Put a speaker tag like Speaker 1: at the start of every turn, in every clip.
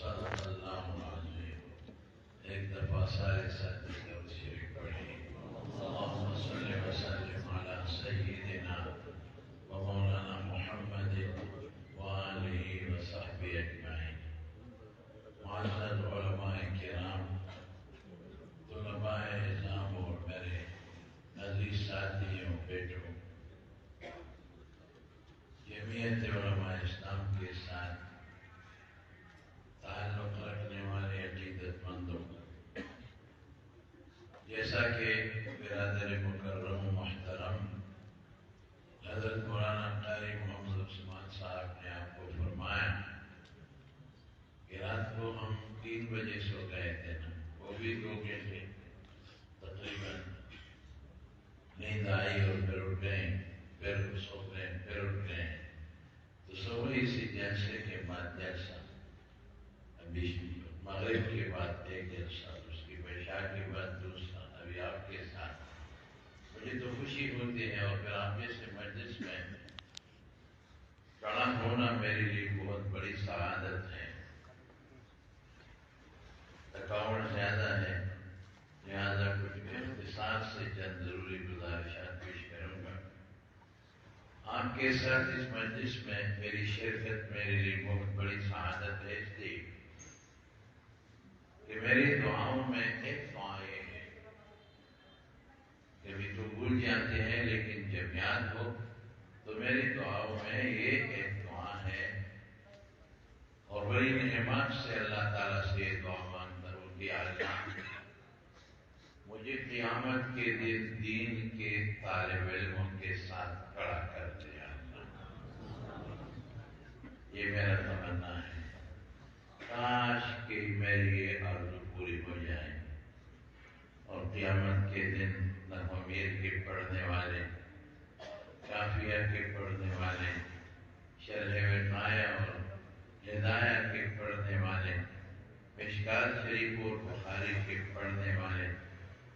Speaker 1: صدق اللہ العظیم۔ ایک دفعہ سارے ساتھی درود شریف پڑھیں۔ اللہم صلی وسلم علی سیدنا و مولانا محمد وآلہ وصحبہ اجمعین۔ معزز علماء کرام، طلباء اعزام اور میرے عزیز ساتھیوں، بیٹوں، جمعیت علماء اسلام کے ساتھ تعلق رکھنے والے عقیدت مندوں، جیسا کہ برادر مکرم و محترم حضرت مولانا قاری محمد عثمان صاحب نے آپ کو فرمایا کہ رات کو ہم 3 بجے سو گئے تھے نا، وہ بھی 2 گھنٹے تقریباً نیند آئی اور پھر اٹھ گئے، پھر سو گئے، پھر اٹھ گئے، تو صبح اسی جلسے کے بعد جلسہ، ابھی مغرب کے بعد ایک جلسہ، اس کی عشاء کے بعد دوسرا، ابھی آپ کے ساتھ مجھے تو خوشی ہوتی ہے، اور پھر آپ جیسے مجلس میں کھڑا ہونا میرے لیے بہت بڑی سعادت ہے۔ تھکاوٹ زیادہ ہے، لہٰذا کچھ اختصار سے چند ضروری گزارشات پیش کروں گا۔ آپ کے ساتھ اس مجلس میں میری شرکت میرے لیے بہت بڑی سعادت ہے، اس لیے کہ میری دعاؤں میں ایک دعا یہ ہے، کبھی تو بھول جاتے ہیں لیکن جب یاد ہو تو میری دعاؤں میں یہ ایک دعا ہے، اور بڑی نعمت سے اللہ تعالیٰ سے یہ دعا مانگ کر ان کی اللہ مجھے قیامت کے دین کے طالب علموں کے ساتھ کھڑا کر دیا، یہ میرا تمنا ہے۔ کاش کہ میری یہ آرزو پوری ہو جائے اور قیامت کے دن نغمیر کے پڑھنے والے، کافیہ کے پڑھنے والے، شرح وقایہ اور ہدایہ کے پڑھنے والے، مشکوٰۃ شریف اور بخاری کے پڑھنے والے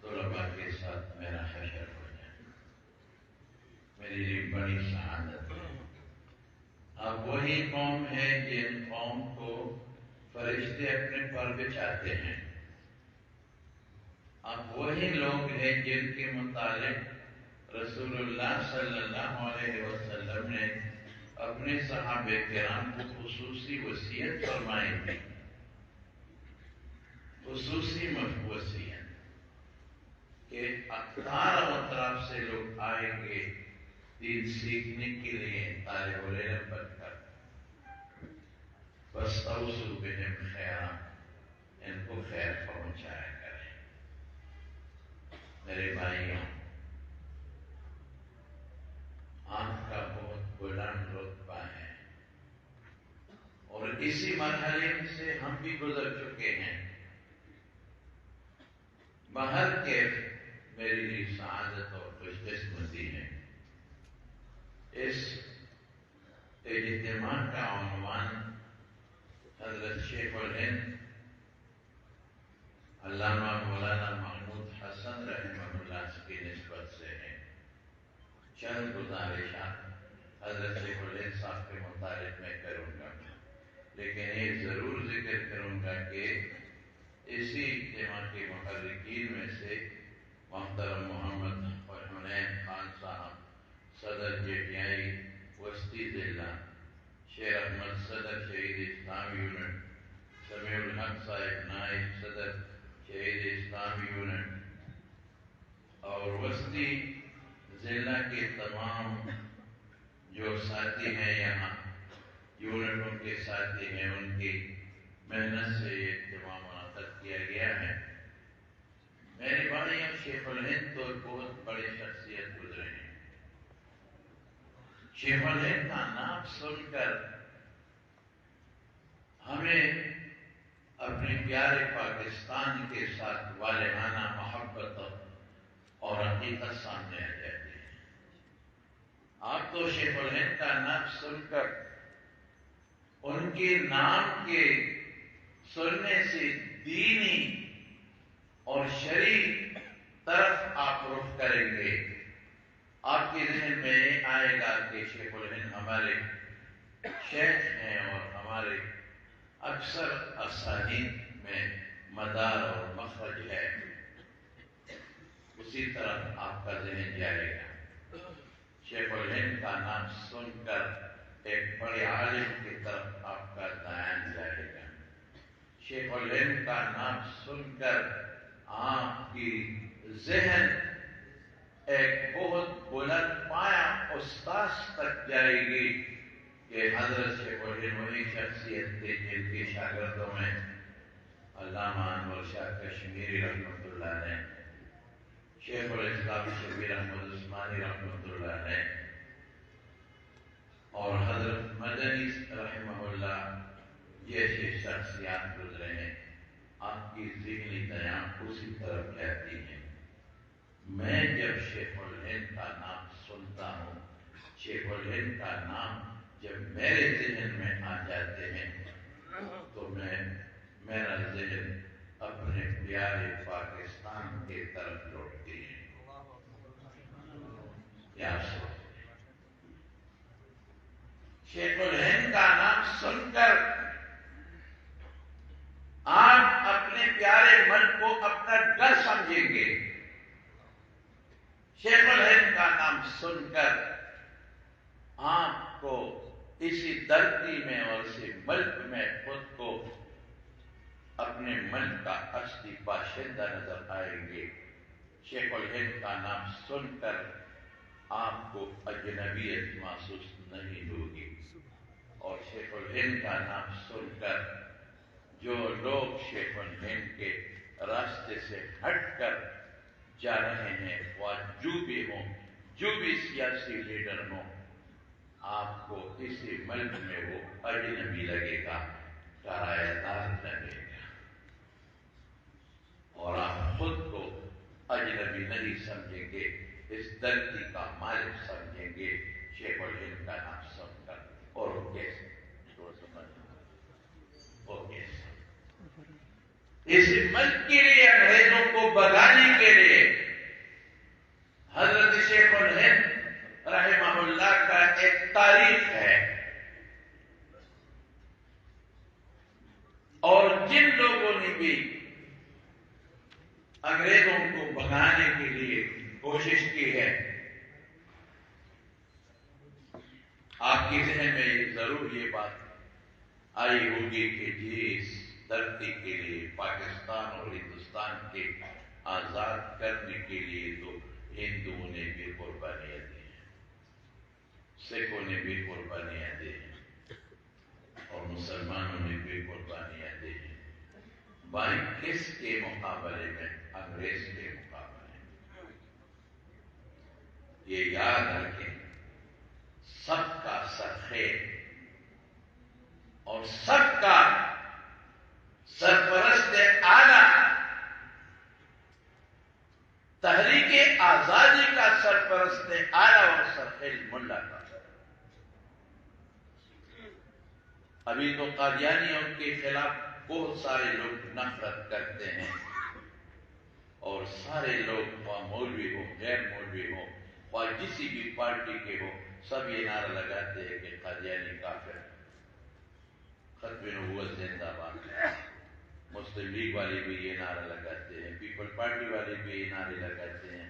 Speaker 1: طلباء کے ساتھ میرا حشر ہو جائے، میری لیے بڑی سعادت ہے۔ اب وہی قوم ہے جن قوم کو فرشتے اپنے پر بچھاتے ہیں، اب وہی لوگ ہیں جن کے متعلق رسول اللہ صلی اللہ علیہ وسلم نے اپنے صحابہ کرام کو خصوصی وصیت فرمائی تھی، خصوصی وصیت کہ اطراف و اطراف سے لوگ آئیں گے دین سیکھنے کے لیے طالب العلم بن کر، فاستوصوا بہم خیرا، ان کو خیر پہنچایا کریں۔ میرے بھائیوں، آپ کا بہت بلند رتبہ ہے، اور اسی مرحلے سے ہم بھی گزر چکے ہیں۔ باہر کے میری لیے سعادت اور خوش قسمتی ہے۔ اس اجتماع کا عنوان حضرت شیخ الہند علامہ مولانا محمود حسن رحمہ اللہ کی نسبت سے ہے۔ چند گزارشات حضرت شیخ الہند صاحب کے متعلق میں کروں گا، لیکن یہ ضرور ذکر کروں گا کہ اسی اجتماع کے محرکین میں سے محترم محمد حنین خان صاحب، صدر جیٹیائی وسطی ضلع، شیر احمد صدر شہید اسلام یونٹ، سمیع الحق صاحب نائب صدر شہید اسلام یونٹ، اور وسطی ضلع کے تمام جو ساتھی ہیں یہاں یونٹوں کے ساتھی ہیں، ان کی محنت سے یہ اجتماع منعقد کیا گیا ہے۔ میرے بھائیوں، شیخ الہند تو بہت بڑی شخصیت گزرے ہیں۔ شیخ الہند کا نام سن کر ہمیں اپنے پیارے پاکستان کے ساتھ والہانہ محبت اور عقیدت سامنے آ جاتی ہے۔ آپ تو شیخ الہند کا نام سن کر ان کے نام کے سننے سے دینی اور شرعی طرف آپ رخ کریں گے، آپ کے ذہن میں یہ آئے گا کہ شیخ الہند ہمارے شیخ ہیں اور ہمارے اکثر اسانید میں مدار اور مخرج ہے، اسی طرف آپ کا ذہن جائے گا۔ شیخ الہند کا نام سن کر ایک بڑے عالم کی طرف آپ کا ذہن جائے گا۔ شیخ الہند کا نام سن کر آپ کی ذہن ایک بہت بلند پایا استاذ تک جائے گی کہ حضرت شیخ الہند وہی شخصیت تھے جن کے شاگردوں میں علامہ انور شاہ کشمیری رحمۃ اللہ علیہ، شیخ الاسلام شبیر احمد عثمانی رحمۃ اللہ علیہ اور حضرت مدنی رحمہ اللہ جیسے شخصیات گزرے ہیں۔ آپ کی ذہنی دیاں اسی طرف جاتی ہیں۔ میں جب شیخ الہند کا نام سنتا ہوں، شیخ الہند کا نام جب میرے ذہن میں آ جاتے ہیں تو میرا ذہن اپنے پیارے پاکستان کی طرف لوٹتی ہے۔ کیا سوچ، شیخ الہند کا نام سن کر آپ اپنے پیارے ملک کو اپنا گھر سمجھیں گے۔ شیخ الہند کا نام سن کر آپ کو اسی دھرتی میں اور اسی ملک میں خود کو اپنے ملک کا اصلی باشندہ نظر آئیں گے۔ شیخ الہند کا نام سن کر آپ کو اجنبیت محسوس نہیں ہوگی، اور شیخ الہند کا نام سن کر جو لوگ شیخ الہند کے راستے سے ہٹ کر جا رہے ہیں، وہ جو بھی ہوں، جو بھی سیاسی لیڈر ہوں، آپ کو اسی ملک میں وہ اجنبی لگے گا، کرایہ دار لگے گا، اور آپ خود کو اجنبی نہیں سمجھیں گے، اس دھرتی کا مالک سمجھیں گے شیخ الہند کا نام سن کر۔ اور وہ کیسے اس ملک کے لیے انگریزوں کو بھگانے کے لیے حضرت شیخ الہند رحمہ اللہ کا ایک تاریخ ہے، اور جن لوگوں نے بھی انگریزوں کو بھگانے کے لیے کوشش کی ہے، آپ کی ذہن میں ضرور یہ بات آئی ہوگی کہ جس دھرتی کے لیے، پاکستان اور ہندوستان کے آزاد کرنے کے لیے تو ہندوؤں نے بھی قربانیاں دی ہیں، سکھوں نے بھی قربانیاں دی ہیں، اور مسلمانوں نے بھی قربانیاں دی ہیں۔ بھائی کس کے مقابلے میں؟ انگریز کے مقابلے میں۔ یہ یاد رکھیں، سب کا سرخیر اور سب کا سرپرست اعلیٰ، تحریک آزادی کا سرپرست اعلیٰ اور سرخیر ملا کا۔ ابھی تو قادیانیوں کے خلاف بہت سارے لوگ نفرت کرتے ہیں، اور سارے لوگ خواہ مولوی ہو، غیر مولوی ہو، خواہ کسی بھی پارٹی کے ہو، سب یہ نعرہ لگاتے ہیں کہ قادیانی کافر، ختم نبوت زندہ باد۔ مسلم لیگ والے بھی یہ نعرہ لگاتے ہیں، پیپل پارٹی والے بھی یہ نعرے لگاتے ہیں،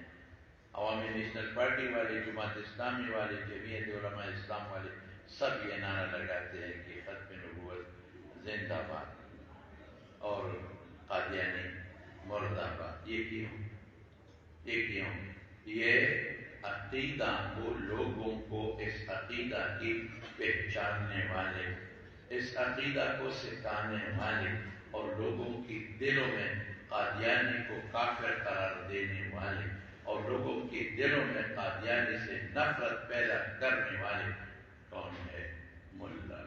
Speaker 1: عوامی نیشنل پارٹی والے، جماعت اسلامی والے، جمعیت علماء اسلام والے، سب یہ نعرہ لگاتے ہیں کہ ختم نبوت زندہ باد اور قادیانی مرد آباد۔ یہ کیوں؟ یہ عقیدہ وہ لوگوں کو اس عقیدہ کی پہچاننے والے، اس عقیدہ کو سکھانے والے، اور لوگوں کی دلوں میں قادیانی کو کافر قرار دینے والے، اور لوگوں کے دلوں میں قادیانی سے نفرت پیدا کرنے والے کون ہے؟ ملا۔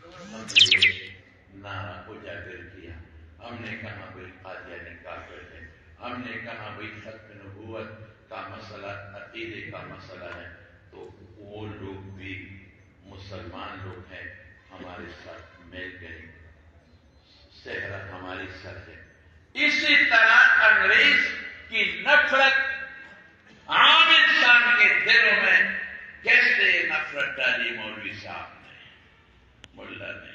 Speaker 1: ہم نے نعرہ اجاگر کیا، ہم نے کہا بھائی قادیانی کافر ہے، ہم نے کہا بھائی ختم نبوت کا مسئلہ عقیدے کا مسئلہ ہے، تو وہ لوگ بھی مسلمان لوگ ہیں، ہمارے ساتھ مل گئے، صحرا ہماری ساتھ ہے۔ اسی طرح انگریز کی نفرت عام انسان کے دلوں میں کیسے نفرت ڈالی مولوی صاحب نے، ملا نے،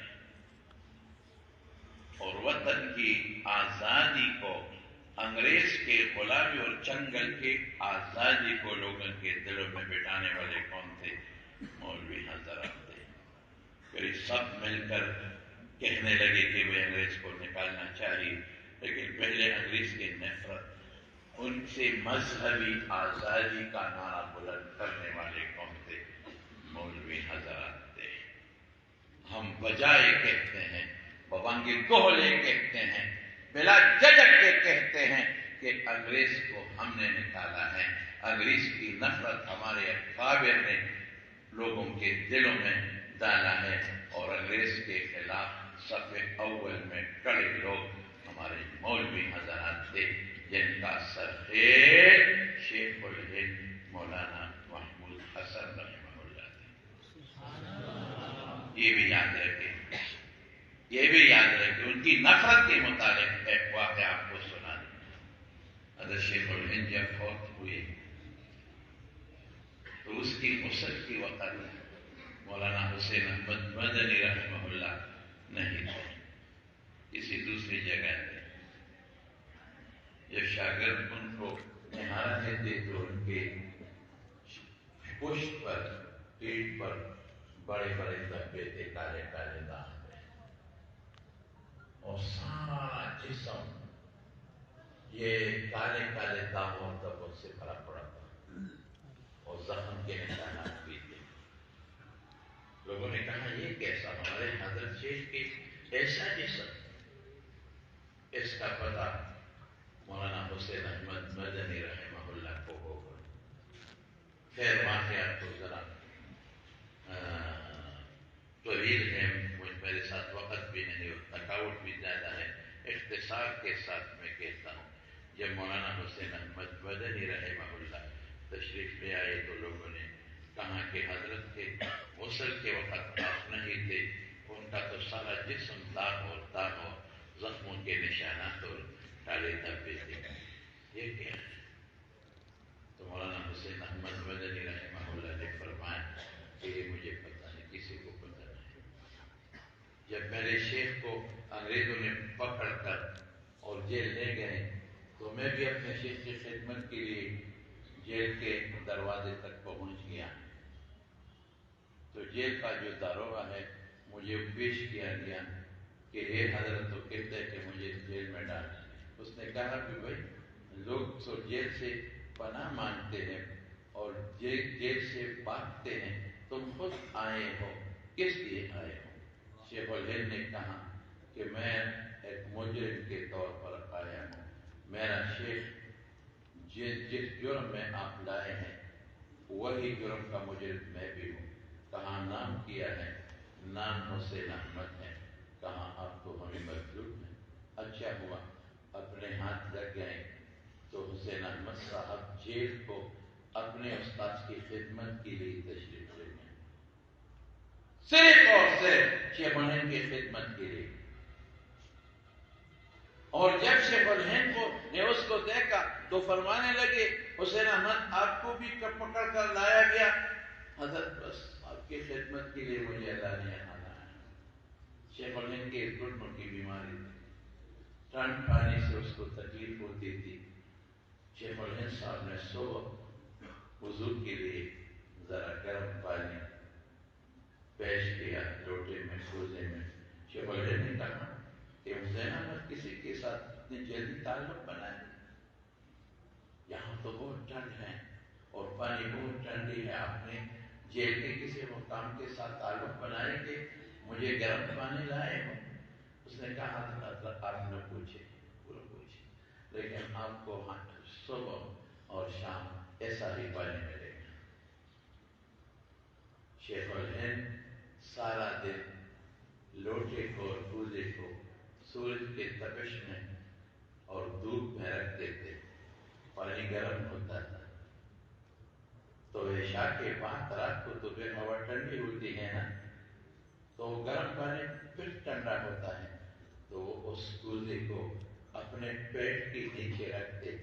Speaker 1: وطن کی آزادی کو، انگریز کے غلامی اور چنگل کے آزادی کو لوگوں کے دلوں میں بٹھانے والے کون تھے؟ مولوی حضرات تھے۔ پھر سب مل کر کہنے لگے کہ وہ انگریز کو نکالنا چاہیے، لیکن پہلے انگریز کی نفرت، ان سے مذہبی آزادی کا نعرہ بلند کرنے والے کون تھے؟ مولوی حضرات تھے۔ ہم بجائے کہتے ہیں، بوانگی گولے کہتے ہیں، بلا جھجک کے کہتے ہیں کہ انگریز کو ہم نے نکالا ہے۔ انگریز کی نفرت ہمارے اکابر نے لوگوں کے دلوں میں ڈالا ہے، اور انگریز کے خلاف صف اول میں کڑے لوگ ہمارے مولوی حضرات تھے، جن کا سرخیر شیخ الہند مولانا محمود حسن رحمہ اللہ تھے۔ یہ بھی یاد رکھیں، یہ بھی یاد رکھیں، ان کی نفرت کے متعلق ایک واقعہ آپ کو سنا دیں۔ حضرت شیخ الہند جب فوت ہوئے تو اس کی غسل کی وقت مولانا حسین احمد مدنی رحمہ اللہ نہیں تھے، کسی دوسری جگہ تھے۔ جب شاگرد ان کو نہارا دیتے تو ان کے پشت پر، پیٹھ پر بڑے بڑے دھبے تھے، کالے کالے داغ تھے، اور سارا جسم یہ کالے کالے داغوں دبوں سے بھرا پڑا تھا، اور زخم کے نشانات بھی تھے۔ لوگوں نے کہا یہ کیسا؟ ہمارے حضرت شیخ کے ایسا جسم؟ اس کا پتہ مولانا حسین احمد مدنی رحمہ اللہ کو ہوگا۔ خیر واقعات تو ذرا طویل ہے، میرے ساتھ وقت بھی نہیں، تھکاوٹ بھی زیادہ ہے، اختصار کے ساتھ میں کہتا ہوں۔ جب مولانا حسین احمد مدنی رحمہ اللہ تشریف لے آئے تو لوگوں نے کہا کہ حضرت کے غسل کے وقت آپ نہیں تھے، ان کا تو سارا جسم داغ اور زخموں کے نشانات اور کالے دھبے تھے، یہ کیا ہے؟ تو مولانا حسین احمد مدنی رحمہ اللہ نے فرمایا کہ یہ مجھے پتہ نہیں، کسی کو پتہ نہیں۔ جب میرے شیخ کو انگریزوں نے پکڑ کر اور جیل لے گئے تو میں بھی اپنے شیخ کی خدمت کے لیے جیل کے دروازے تک پہنچ گیا، تو جیل کا جو داروغہ ہے مجھے پیش کیا گیا کہ یہ حضرت تو کہتے ہیں کہ مجھے جیل میں ڈال۔ اس نے کہا کہ بھائی لوگ تو جیل سے پناہ مانگتے ہیں اور جیل سے بھاگتے ہیں، تم خود آئے ہو، کس لیے آئے ہو؟ شیخ الہند نے کہا کہ میں ایک مجرم کے طور پر آیا ہوں، میرا شیخ جس جرم میں آپ لائے ہیں وہی جرم کا مجرم میں بھی ہوں۔ کہاں نام کیا ہے؟ نام حسین احمد ہے۔ کہاں آپ تو ہمیں مظلوم ہیں؟ اچھا ہوا اپنے ہاتھ لگ گئے تو حسین احمد صاحب جیل کو اپنے استاد کی خدمت کے لیے تشریف لے گئے، صرف اور صرف شیخ الہند کی خدمت کے لیے۔ اور جب شیخ الہند نے اس کو دیکھا تو فرمانے لگے حسین احمد آپ کو بھی پکڑ کر لایا گیا؟ حضرت بس آپ کی خدمت کے لیے مجھے اللہ نے یہاں لایا۔ شیخ الہند کے گھٹنوں کی بیماری تھی، ٹھنڈ پانی سے اس کو تکلیف ہوتی تھی۔ شیخ الہند صاحب نے صبح وضو کے لیے ذرا گرم پانی پیش کیا لوٹے میں، کوزے میں۔ شیخ الہند نے کہا کہ حسین احمد کسی کے ساتھ اتنی جلدی تعلق بنائے؟ یہاں تو بہت ٹھنڈ ہے اور پانی بہت ٹھنڈی ہے، آپ نے جیل کے کسی مقام کے ساتھ تعلق بنائے کہ مجھے گرم پانی لائے ہو؟ اس نے کہا حضرت آپ نہ پوچھے، لیکن آپ کو صبح اور شام ایسا ہی پانی ملے گا۔ شیخ الہند سارا دن لوٹے کو اور کوزے کو سورج کے تپش میں اور دھوپ میں رکھ دیتے، پانی گرم ہوتا تھا تو عشاء کے بعد رات کو تو پھر ہوا ٹھنڈی ہوتی ہے نا، تو گرم پانی پھر ٹھنڈا ہوتا ہے، تو وہ اس کوزے کو اپنے پیٹ کے نیچے رکھتے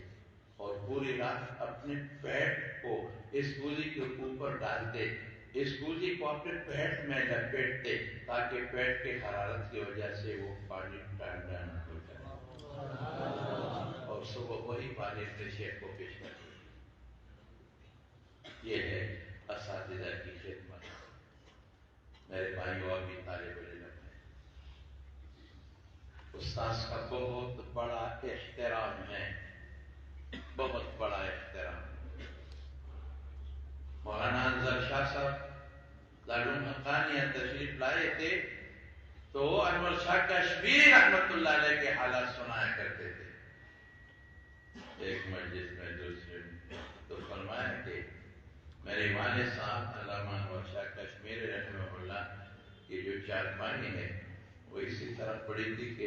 Speaker 1: اور پوری رات اپنے پیٹ کو اس کوزے کے اوپر ڈالتے اس گولی کو اپنے پیٹ میں لپیٹتے تاکہ پیٹ کے حرارت کی وجہ سے وہ پانی ٹھنڈا نہ ہو جائے، اور صبح وہی پانی اپنے شیخ کو پیش کرتے۔ یہ ہے اساتذہ کی خدمت۔ میرے بھائیوں اور بھی طالب علم ہیں، استاذ کا بہت بڑا احترام ہے، بہت بڑا احترام۔ مولانا انور شاہ صاحب دارالعلوم حقانیہ تشریف لائے تھے تو وہ انور شاہ کشمیری رحمت اللہ علیہ کے حالات سنایا کرتے تھے۔ ایک مجلس میں دوسرے میں تو فرمایا کہ میرے والد صاحب علامہ انور شاہ کشمیری رحمہ اللہ کی جو چارپائی ہے وہ اسی طرح پڑی تھی کہ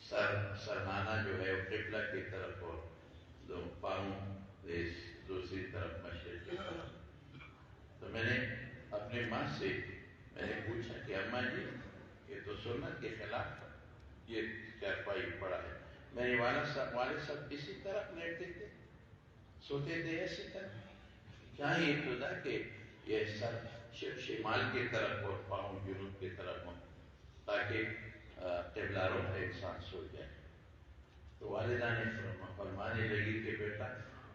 Speaker 1: سرہانہ جو ہے وہ قبلہ کی طرف اور دو پاؤں دوسری طرف مشرق کی طرف۔ تو میں نے اپنے ماں سے میں نے پوچھا کہ اماں جی یہ تو سنت کے خلاف یہ چارپائی پڑا ہے۔ میرے والد صاحب اسی طرف لیٹتے تھے، سوتے تھے اسی طرح، چاہیے خدا کہ یہ سر شمال کی طرف اور پاؤں جنوب کی طرف ہوں تاکہ قبلہ رخ انسان سو جائے۔ تو والدہ نے فرمانے لگی کہ بیٹا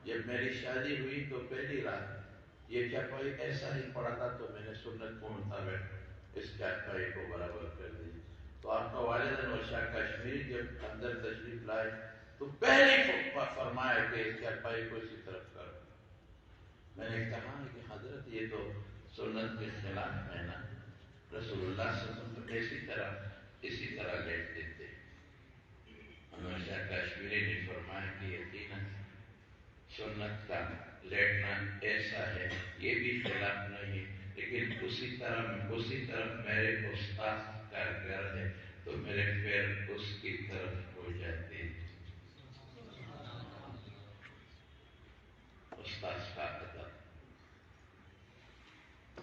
Speaker 1: جب میری شادی ہوئی تو پہلی رات یہ چارپائی ایسا ہی پڑا تھا تو میں نے سنت کو مطابق اس چارپائی کو برابر کر دی۔ تو آپ کا والد انور شاہ کشمیری جب اندر تشریف لائے تو پہلی فرمایا کہ اس چارپائی کو اسی طرف کرو۔ میں نے کہا کہ حضرت یہ تو سنت کے خلاف ہے نا، رسول اللہ صلی اللہ علیہ وسلم اسی طرح لیٹتے تھے۔ انور شاہ کشمیری نے فرمایا کہ یقیناً سنت کا لیٹنا ایسا ہے، یہ بھی خلاف نہیں ہے، لیکن اسی طرف میرے استاد کا گھر ہے تو میرے پیر اس کی طرف ہو جاتے ہیں۔ استاد کا ادب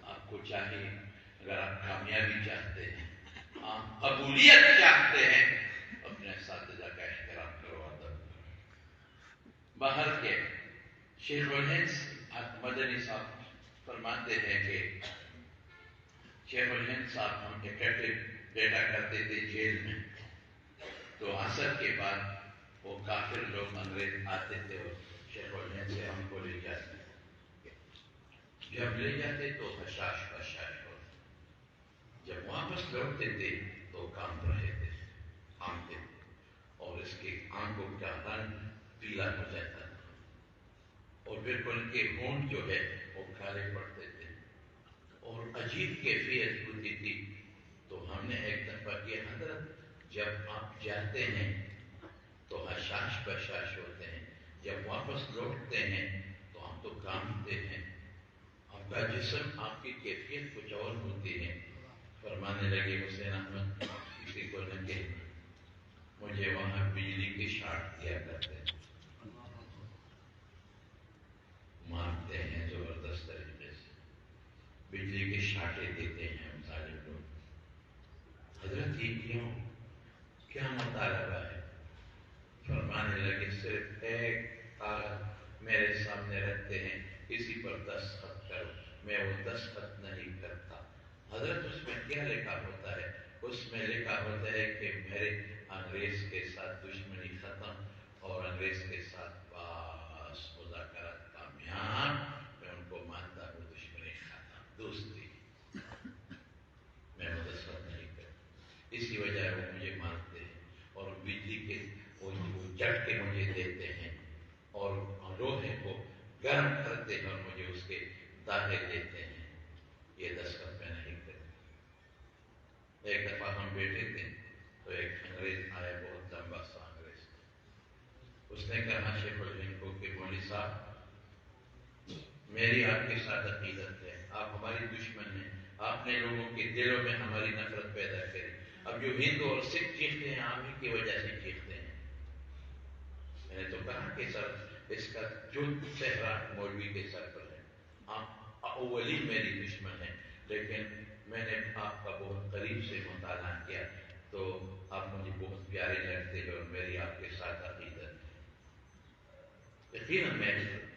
Speaker 1: آپ کو چاہیے، اگر آپ کامیابی چاہتے ہیں، آپ قبولیت چاہتے ہیں، اپنے اساتذہ کا احترام کرو، ادب کرو۔ باہر کے شیخ الہند مدنی صاحب فرماتے ہیں کہ شیخ الہند صاحب ہم اکٹھے بیٹھا کرتے تھے جیل میں، تو عصر کے بعد وہ کافر لوگ انگریز آتے تھے اور شیخ الہند سے ہم کو لے جاتے، جب لے جاتے تو خشاش بشاش ہوتے، جب واپس لوٹتے تھے تو کام رہے تھے، کامتے تھے، اور اس کے آنکھوں کا رنگ پیلا ہو جاتا تھا اور بالکل ان کے ہونٹ جو ہے وہ کالے پڑتے تھے اور عجیب کیفیت ہوتی تھی۔ تو ہم نے ایک دفعہ کہ حضرت جب آپ جاتے ہیں تو حشاش بشاش ہوتے ہیں، جب واپس لوٹتے ہیں تو ہم تو کامتے ہیں، آپ کا جسم آپ کی کیفیت کچھ اور ہوتی ہے۔ فرمانے لگے حسین احمد کسی کو نہ کہنا، مجھے وہاں بجلی کے شاٹ دیا کرتے ہیں، مارتے ہیں زبردست طریقے سے، بجلی کے شاٹے دیتے ہیں ہم ظالم لوگ۔ حضرت یہ کیوں، کیا مطالبہ ہے؟ فرمانے لگے صرف ایک کاغذ میرے سامنے رکھتے ہیں، کسی پر دستخط کرو، میں وہ دستخط نہیں کرتا۔ حضرت اس میں کیا لکھا ہوتا ہے؟ اس میں لکھا ہوتا ہے کہ میرے انگریز کے ساتھ دشمنی ختم اور انگریز کے ساتھ بس مذاکرات کامیاب، میں ان کو مانتا ہوں، دشمنی ختم، دوستی، میں وہ دستخط نہیں کرتا۔ اسی وجہ وہ مجھے مانتے ہیں اور بجلی کے وہ جٹ کے مجھے دیتے ہیں اور لوہے کو گرم کرتے ہیں اور مجھے اس کے داغے دیتے ہیں، یہ دستخط میں نہیں کرتا۔ ایک دفعہ ہم بیٹھے تھے تو ایک انگریز آیا، بہت لمبا سا انگریز، اس نے کہا شیخ الہند کو کہ مولوی صاحب میری آپ کے ساتھ عقیدت ہے، آپ ہماری دشمن ہیں، آپ نے لوگوں کے دلوں میں ہماری نفرت پیدا کری، اب جو ہندو اور سکھ چیختے ہیں آپ ہی کی وجہ سے چیختے ہیں۔ میں نے تو کہا کہ سر اس کا جو چہرہ مولوی کے سر پر ہے، آپ اولی میری دشمن ہیں، لیکن میں نے آپ کا بہت قریب سے مطالعہ کیا تو آپ مجھے بہت پیارے لگتے ہیں اور میری آپ کے ساتھ عقیدت ہے، یقیناً میں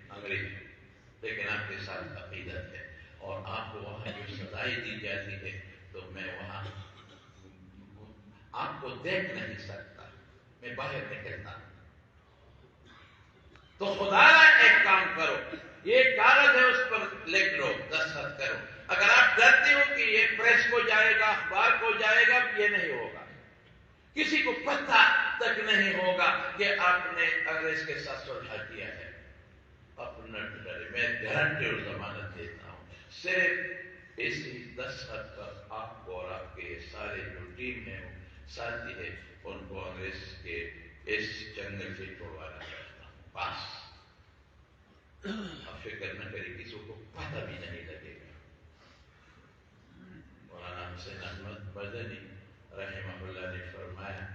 Speaker 1: انگریز ہوں لیکن آپ کے ساتھ عقیدت ہے، اور آپ کو وہاں جو سزائیں دی جاتی ہے تو میں وہاں آپ کو دیکھ نہیں سکتا، میں باہر نکلتا ہوں۔ تو خدا ایک کام کرو، یہ کاغذ ہے اس پر لکھ لو، دستخط کرو۔ اگر آپ ڈرتے ہو کہ یہ پریس کو جائے گا، اخبار کو جائے گا، یہ نہیں ہوگا، کسی کو پتہ تک نہیں ہوگا کہ آپ نے انگریز کے ساتھ صلح کیا ہے۔ اپنا ڈرے، میں گارنٹی اور ضمانت دیتا ہوں، صرف اسی دستخط پر آپ کو اور آپ کے سارے جو ٹیم ہے ساتھی ہے ان کو انگریز کے اس جنگل سے چھوڑوانا چاہتا ہوں۔ بس اب فکر نہ کریں، کسی کو پتہ بھی نہیں لگے گا۔ مولانا حسین احمد مدنی رحمہ اللہ نے فرمایا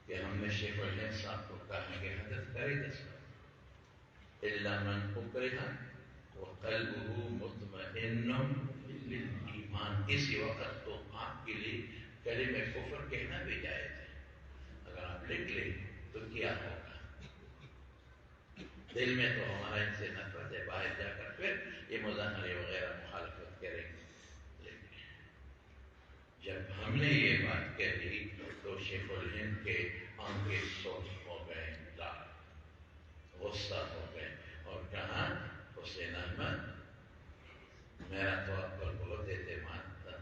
Speaker 1: کہ ہم نے شیخ الہند صاحب کو کہا کہ حضرت کرے دستخط، الا من اکرہ وقلبہ مطمئن بالایمان۔ اسی وقت تو آپ کے لیے کلمہ کفر کہنا بھی جائز ہے، اگر آپ لکھ لیں تو کیا ہوگا؟ دل میں تو ہمارا ان سے نفرت ہے، باہر جا کر پھر یہ مظاہرے وغیرہ مخالفت کریں گے، لیکن جب ہم نے یہ بات کہی تو شیخ الہند کے آنکھیں سرخ ہو گئے، غصہ ہو گئے اور کہا حسین احمد میرا تو آپ پر بہت اعتماد تھا،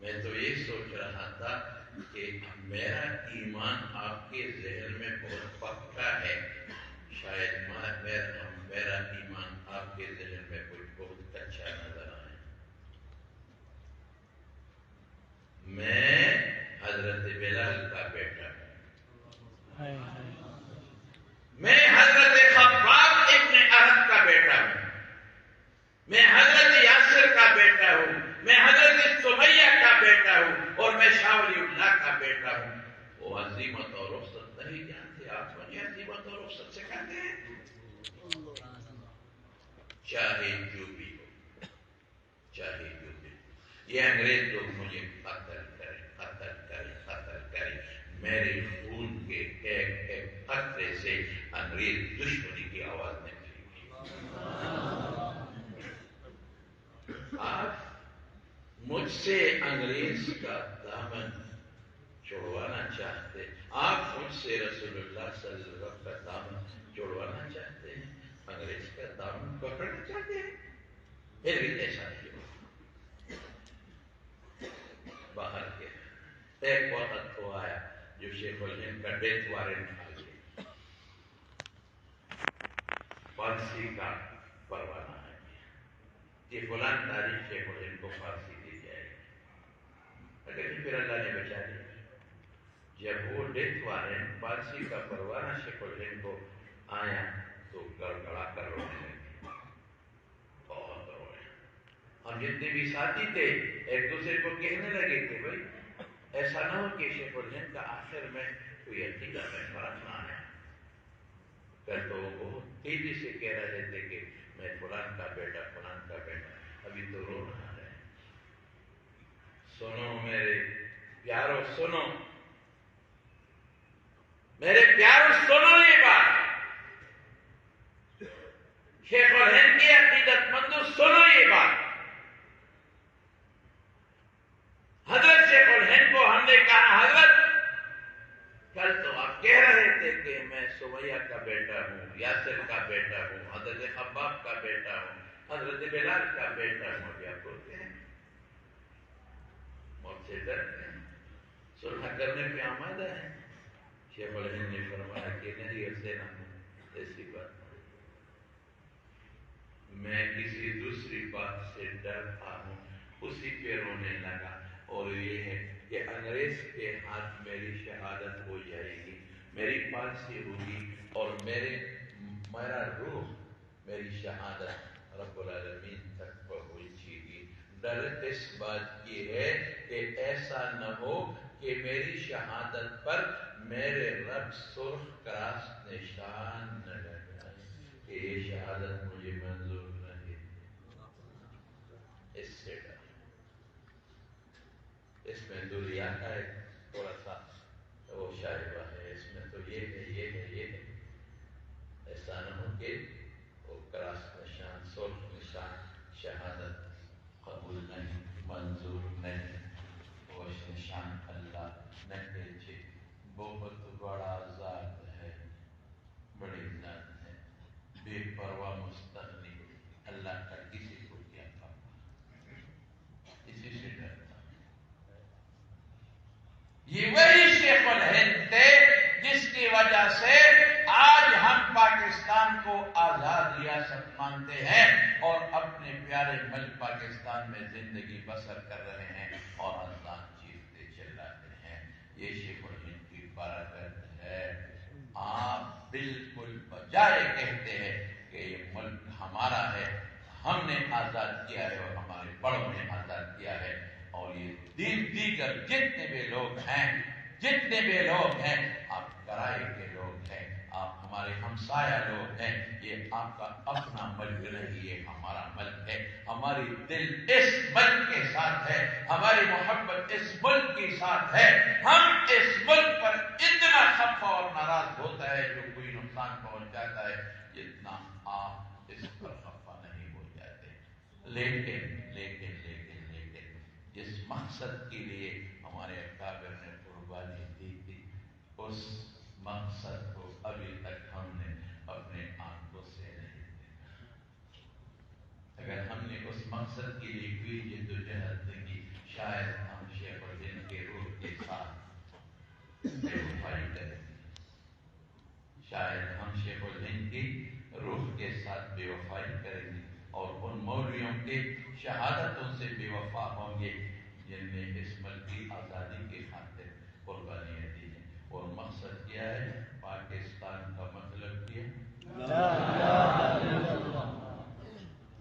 Speaker 1: میں تو یہ سوچ رہا تھا کہ میرا ایمان آپ کے ذہن میں بہت پکا ہے، شاید میرا ایمان آپ کے ذہن میں کچھ بہت اچھا نظر آئے۔ میں حضرت بلال کا بیٹا ہوں، میں حضرت خباب ابن ارد کا بیٹا ہوں، میں حضرت یاسر کا بیٹا ہوں، میں حضرت سمیہ کا بیٹا ہوں، اور میں شاہ ولی اللہ کا بیٹا ہوں۔ وہ عظیمت اور رخصت نہیں جانتے، آپ مجھے عظیمت اور رخصت سے کہتے ہیں؟ چاہے جو بھی ہو، چاہے جو بھی ہو، یہ انگریز لوگ مجھے قتل کریں، قتل کریں، قتل کریں، میرے خون کے ایک ایک قطرے سے انگریز دشمنی کی آواز نکلے گی۔ آپ مجھ سے انگریز کا دامن چھوڑوانا چاہتے، آپ مجھ سے رسول اللہ صلی اللہ علیہ وسلم کا دامن چھوڑوانا چاہتے ہیں، انگریز کا دامن پکڑنا چاہتے ہیں، پھر بھی ایسا نہیں ہو۔ باہر کے ایک وقت تو آیا جو شیخ الہند کا ڈیتھ وارنٹ آ گیا، پھانسی کا پروانہ ہے کہ فلاں تاریخ شیخ الہند کو پھانسی دی جائے گی، لیکن پھر اللہ نے بچا لیا۔ جب وہ ڈیتھ وارنٹ پھانسی کا پروانہ شیخ الہند کو آیا تو گڑگڑا کر رونے لگے، بہت روئے۔ ہم جتنے بھی ساتھی تھے ایک دوسرے کو کہنے لگے کہ بھائی ایسا نہ ہو کہ شیخ الہند کا آخر میں کوئی عقیدہ میں فرق نہ آیا۔ پھر تو وہ بہت تیزی سے کہہ رہے تھے کہ میں فلان کا بیٹا، فلان کا بیٹا، ابھی تو رو رہا ہے۔ سنو میرے پیارو، سنو میرے پیارو، سنو یہ بات، شیخ الہند کی عقیدت مندو سنو یہ بات۔ حضرت شیخ الہند کو ہم نے کہا حضرت کل تو آپ کہہ رہے تھے کہ میں سمیہ کا بیٹا ہوں، یاسر کا بیٹا ہوں، حضرت خباب کا بیٹا ہوں، حضرت بلال کا بیٹا ہوں، ابھی آپ بولتے ہیں موت سے ڈرتے ہیں، صلح کرنے پہ آمادہ ہے؟ شیخ الہند نے فرمایا کہ نہیں حسین احمد، ایسی بات نہیں، میں کسی دوسری بات سے ڈرتا ہوں، اسی پہ رونے لگا، اور یہ ہے کہ انگریز کے ہاتھ میری شہادت ہو جائے گی، میری پھانسی ہوگی، اور میرا روح میری شہادت رب العالمین تک پہنچے گی۔ ڈر اس بات کی ہے کہ ایسا نہ ہو کہ میری شہادت پر میرے رب سرخ کراس نشان نہ لگائے کہ یہ شہادت مجھے منظور نہیں، اس سے ڈر۔ اس میں دنیا کا ایک تھوڑا سا وہ شائبہ ہے، اس میں تو یہ ہے، یہ ہے، یہ ہے، ایسا نہ ہو کہ وہ کراس نشان، سرخ نشان شہادت قبول نہیں، منظور نہیں، وش نشان اللہ نہیں چھے، بہت بڑا ذات ہے، بڑی ذات ہے، بے پرواہ مستغنی، اللہ کا کسی کو کیا پرواہ، اسی سے ڈرتا۔ یہ وہی شیخ الہند تھے جس کی وجہ سے آج ہم پاکستان کو آزاد ریاست مانتے ہیں اور اپنے پیارے ملک پاکستان میں زندگی بسر کر رہے ہیں اور اذان چیختے چلاتے ہیں۔ یہ شیخ الہند کی برکت ہے۔ آپ بالکل بجائے کہتے ہیں کہ یہ ملک ہمارا ہے، ہم نے آزاد کیا ہے اور ہمارے بڑوں نے آزاد کیا ہے، اور یہ دیگر جتنے بھی لوگ ہیں، آپ کرائے کے لوگ ہیں، آپ ہمارے ہمسایہ لوگ ہیں، یہ آپ کا اپنا ملک نہیں، یہ ہمارا ملک ہے۔ ہماری دل اس ملک کے ساتھ ہے، ہماری محبت اس ملک کے ساتھ ہے۔ ہم اس ملک پر اتنا خفا اور ناراض ہوتا ہے جو کوئی نقصان پہنچاتا ہے، جتنا آپ اس پر خفا نہیں ہو جاتے۔ لیکن جس مقصد کے لیے ہمارے اکابر نے قربانی دی تھی، اس مقصد کو ابھی تک ہم نے اپنے آنکھوں سے نہیں دیکھا۔ اگر ہم نے اس مقصد کے لیے کوئی جدوجہد کی، شاید ہم شیخ الہند کے روح کے ساتھ بے وفائی کریں گے، شاید ہم شیخ الہند کی روح کے ساتھ بے وفائی کریں گے اور ان مولویوں کے شہادتوں سے بے وفا ہوں گے جن نے اس ملک کی آزادی کی خاطر قربانیاں دی ہیں۔ اور مقصد کیا ہے؟ پاکستان کا مطلب کیا؟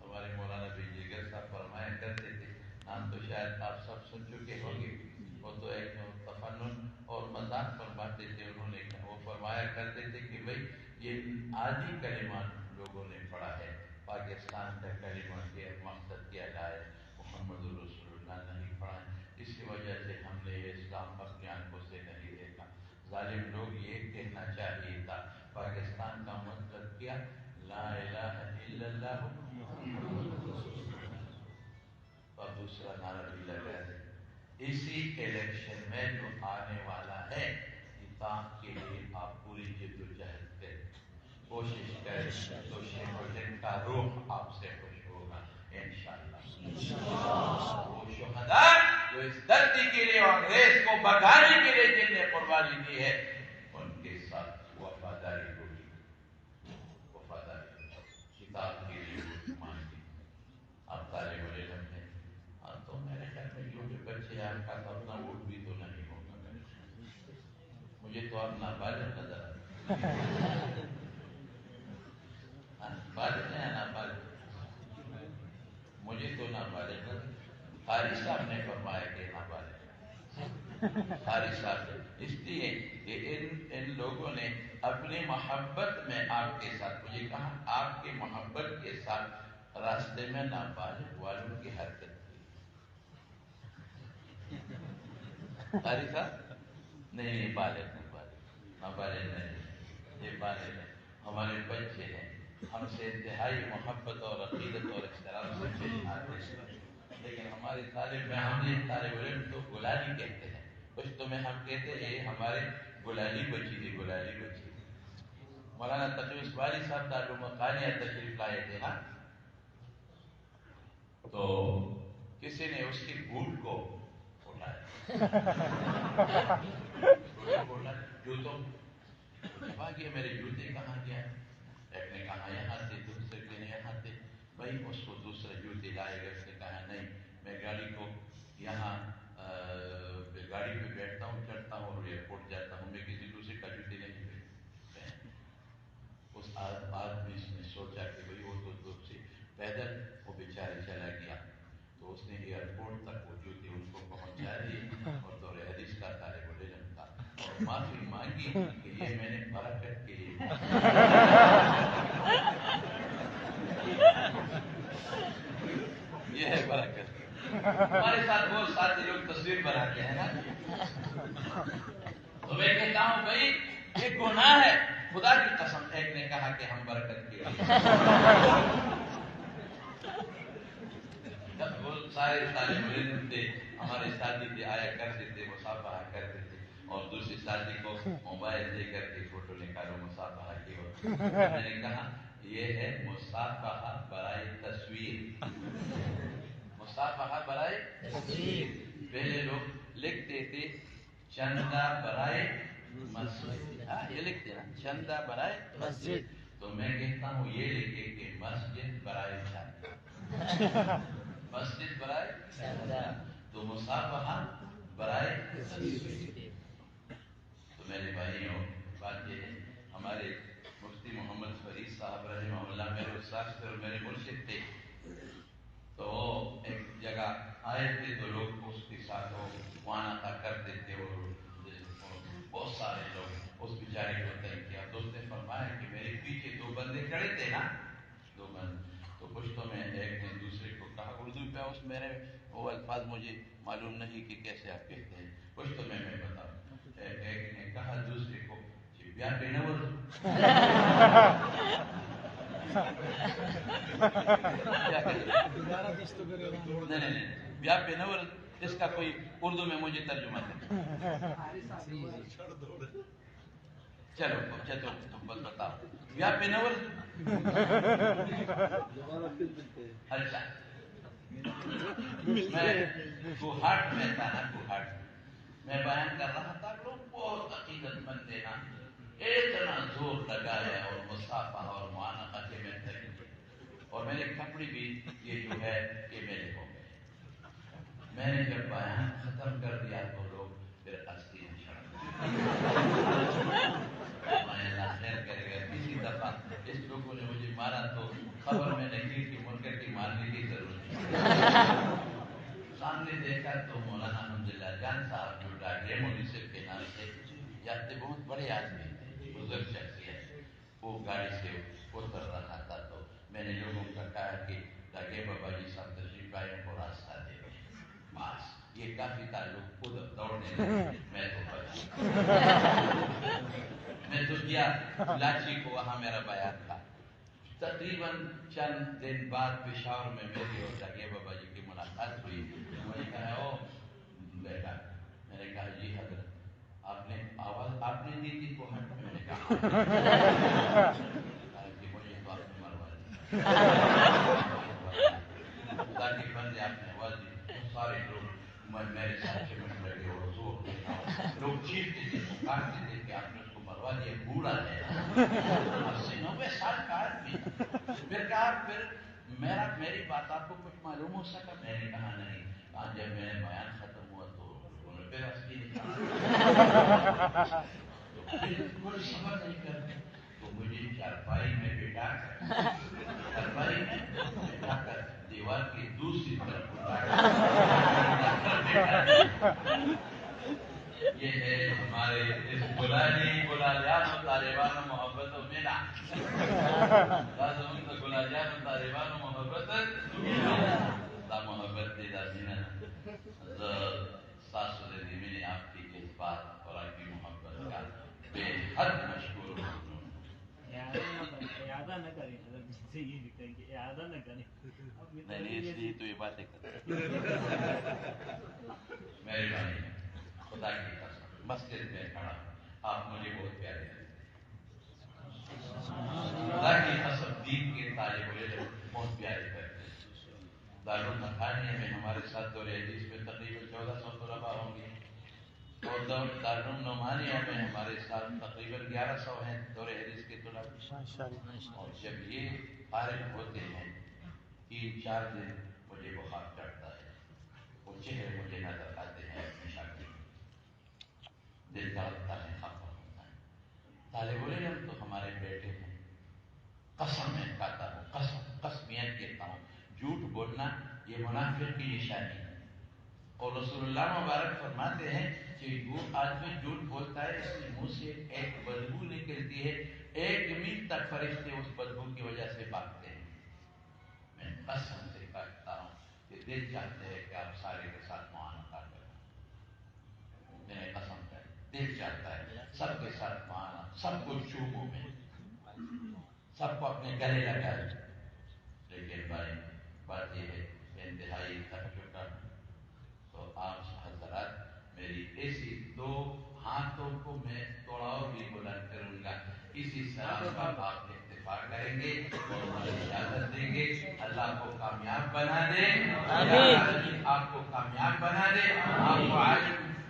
Speaker 1: ہمارے مولانا بیجیگر صاحب فرمایا کرتے تھے، نام تو شاید آپ سب سن چکے ہوں گے، وہ تو ایک تفنن اور مذاق فرماتے تھے، انہوں نے وہ فرمایا کرتے تھے کہ بھئی یہ آدھی کلمات لوگوں نے پڑھا ہے، پاکستان کا کلمہ کے مقصد کیا جائے، محمد رسول اللہ نہیں پڑھا ہے، اس کی وجہ سے ہم نے یہ اسلام اپنی آنکھوں سے نہیں دیکھا۔ ظالم لوگ یہ کہنا چاہیے تھا پاکستان کا مطلب کیا؟ لا الہ الا اللہ محمد رسول اللہ، اور دوسرا نعرہ بھی لگا دے۔ اسی الیکشن میں جو آنے والا ہے، اتحاد کے لیے آپ پوری جد و جہد کریں، کوشش کریں، تو شیخ الہند کا روح آپ سے خوش ہوگا انشاءاللہ۔ وہ شہداء جو اس دھرتی کے لیے اور انگریز کو بھگانے کے لیے جن نے قربانی دی ہے، ان کے ساتھ وفاداری ہوگی، کتاب کے لیے مانگی۔ آپ طالب علم ہیں، تو میرے خیال میں جو بھی بچے آپ کا تو اپنا ووٹ بھی تو نہیں ہوگا، مجھے تو آپ نابالغ نظر آتے، بالغ ہے یا نابالغ؟ مجھے تو نابالغ نظر، قاری صاحب نے فرمایا کہ نابالغ، قاری صاحب نے، اس لیے کہ ان لوگوں نے اپنی محبت میں آپ کے ساتھ، مجھے کہا آپ کے محبت کے ساتھ راستے میں نابالغ والوں کی حرکت کی۔ قاری صاحب نہیں، بالغ نابالغ نہیں، یہ بالغ ہے، ہمارے بچے ہیں، ہم سے انتہائی محبت اور عقیدت اور احترام سے پیش آتے ہیں، لیکن ہمارے طالب علم تو گلالی کہتے ہیں، پشتو میں ہم کہتے ہیں یہ ہمارے گلالی بچی تھی، گلالی بچی۔ مولانا تقی اسماعیلی صاحب دارالمقانیہ تشریف لائے تھے نا، تو کسی نے اس کی بوٹ کو اٹھایا، جوتوں گیا، میرے جوتے کہاں گیا؟ ایک نے کہا یہاں تھے، دوسرے نے یہاں تھے، بھائی اس کو دوسرے جوتے لائے گئے، اس نے کہا نہیں، میں گاڑی کو یہاں گاڑی پہ بیٹھتا ہوں، چڑھتا ہوں اور ایئرپورٹ جاتا ہوں، میں کسی دوسرے کا جوتے نہیں پہنتا۔ اس آدمی نے سوچا کہ بھائی وہ تو دور سے پیدل وہ بیچارے چلا گیا، تو اس نے ایئرپورٹ تک وہ جوتے ان کو پہنچا دیے، اور دور حدیث کا طالب علم تھا، اور معافی مانگی کہ یہ میں نے برکت کے لیے یہ ہے برکت۔ ہمارے ساتھ وہ ساتھی لوگ تصویر بناتے ہیں نا، تو میں کہتا ہوں بھائی یہ گناہ ہے، خدا کی قسم ایک نے کہا کہ ہم برکت کے لیے سارے طالب علم تھے ہمارے ساتھی تھے، آیا کرتے تھے، مصافحہ کرتے تھے، اور دوسرے ساتھی کو موبائل دے کر کے فوٹو نکالو مصافحہ کی وقت. میں نے کہا یہ ہے مصافحہ برائے تصویر، مصافحہ برائے تصویر. پہلے لوگ لکھتے تھے چندہ برائے مسجد، یہ لکھتے نا چندہ برائے مسجد، تو میں کہتا ہوں یہ لکھے کہ مسجد برائے چندہ، مسجد برائے چندہ، تو مصافحہ برائے تصویر. تو میرے بھائیوں بات یہ ہے، ہمارے مفتی محمد فرید صاحب رحمہ اللہ میرے استاد تھے اور میرے مرشد تھے. تو ایک جگہ آئے تھے تو لوگ اس کے ساتھ معانقہ کرتے تھے اور بہت سارے لوگ اس بیچارے کو تنگ کیا. تو اس نے فرمایا کہ میرے پیچھے دو بندے کھڑے تھے نا، دو بندے، تو پشتوں میں ایک نے دوسرے کو کہا اردو پہ، اس میرے وہ الفاظ مجھے معلوم نہیں کہ کیسے آپ کہتے ہیں، پشتوں میں بتاؤں. ایک نے کہا دوسرے کو بیا پہ نور، نہیں بیا پہ نور، اس کا کوئی اردو میں مجھے ترجمہ ہے. چلو تم بس بتاؤ بیا پہ نور. اچھا میں کوہاٹ میں تھا نا، کوہاٹ میں بیان کر رہا تھا، لوگ بہت عقیدت مند تھے نا، اتنا زور لگایا اور مصافحہ اور معانقہ کے میں تھک گئے، اور میرے کپڑے بھی یہ جو ہے یہ میرے ہو گئے. میں نے جب بیان ختم کر دیا تو لوگ پھر آستین چھڑ گئے. میں اللہ خیر کرے گا، کسی دفعہ اس لوگوں نے مجھے مارا تو خبر میں نہیں کہ منکر کی مارنے کی ضرورت نہیں. سامنے دیکھا تو مولانا حمداللہ جان صاحب جو ڈاکیہ منصف کے نام سے جاتے، بہت بڑے آدمی تھے، بزرگ شخصیت، وہ گاڑی سے اتر رہا تھا. تو میں نے لوگوں کا کہا کہ ڈاکیہ بابا جی صاحب تشریف آئے کو راستہ دے دیں. بس یہ کافی تعلق خود دوڑنے لگے. میں تو کیا لاچی کو وہاں میرا بیان تھا. تقریباً چند دن بعد پشاور میں میری اور ڈاکیہ بابا جی کی ملاقات ہوئی. میں نے کہا او بیٹا، میں نے کہا جی حضرت آپ نے آواز آپ نے دی تھی کوہاٹ میں؟ میں نے کہا کہ مجھے تو آپ نے مروا دی، خدا کے بندے آپ نے آواز دی. سارے لوگ میرے ساتھ چمٹ لگے اور زور لوگ چیختے تھے، پکارتے تھے کہ آپ نے اس کو مروا دیا، بوڑھا ہے 80-90 سال کا آدمی. پھر کہا پھر میری بات آپ کو کچھ معلوم ہو سکا؟ میں نے کہا نہیں. جب میں نے بیان ختم ہوا تو انہوں نے پھر ہنسی بالکل سمجھ نہیں کرتے. تو مجھے چارپائی میں بٹھا کر دیوار کی دوسری طرف یہ ہے ہمارے اس گلالیان و طالبان و محبت و مینا، لازم ان کا گلالیان و طالبان و محبت دا محبت دی دا مینا. ساسو دی میں نے آپ کی جذبات اور آپ کی محبت کا بے حد مشکور ہوں.
Speaker 2: اعادہ نہ کریں، اعادہ نہ کریں،
Speaker 1: نہیں اس لیے تو یہ باتیں کرتے. میرے بھائی خدا کی قسم مسجد میں کھڑا آپ مجھے بہت پیارے ہیں، خدا کی قسم دین کے طالب علم بہت پیارے کرتے ہیں. دارالمکانیہ میں ہمارے ساتھ دور حدیث میں تقریباً 1400 طلباء ہوں گے، اور دارالنعمانیہ میں ہمارے ساتھ تقریباً 1100 ہیں دور حدیث کے طلباء. اور جب یہ فارغ ہوتے ہیں 3-4 دن مجھے بخار چڑھتا ہے، وہ چہرے مجھے نظر آتے ہیں اپنے شاگردوں، دل دھڑکتا ہے، خفا ہوتا ہے. طالب علم تو ہمارے بیٹے ہیں، قسم میں کہتا ہوں، قسمیت کہتا ہوں، جھوٹ بولنا یہ منافق کی نشانی ہے. اور رسول اللہ مبارک فرماتے ہیں کہ وہ آدمی جھوٹ بولتا ہے اس کے منہ سے ایک بدبو نکلتی ہے، 1 میل تک فرشتے اس بدبو کی وجہ سے بھاگتے ہیں. میں قسم سے کہتا ہوں کہ دل چاہتے ہیں کہ آپ سارے کے ساتھ معانقہ کریں. میں نے قسم کر دل چاہتا ہے سب کے ساتھ معانقہ، سب کو چوبوں میں، سب کو اپنے گلے لگائے. لیکن بھائی بات یہ ہے انتہائی تھک چکا آپ حضرات میری ایسی دو ہاتھوں کو میں تھوڑا اور بھی بلند کروں گا، اسی سلام پر آپ اتفاق کریں گے اور مجھے اجازت دیں گے۔ اللہ کو کامیاب بنا دے، آپ کو کامیاب بنا دے، آپ کو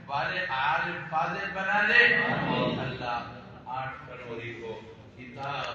Speaker 1: عالم فاضل بنا دے، اور اللہ 8 فروری کو کتاب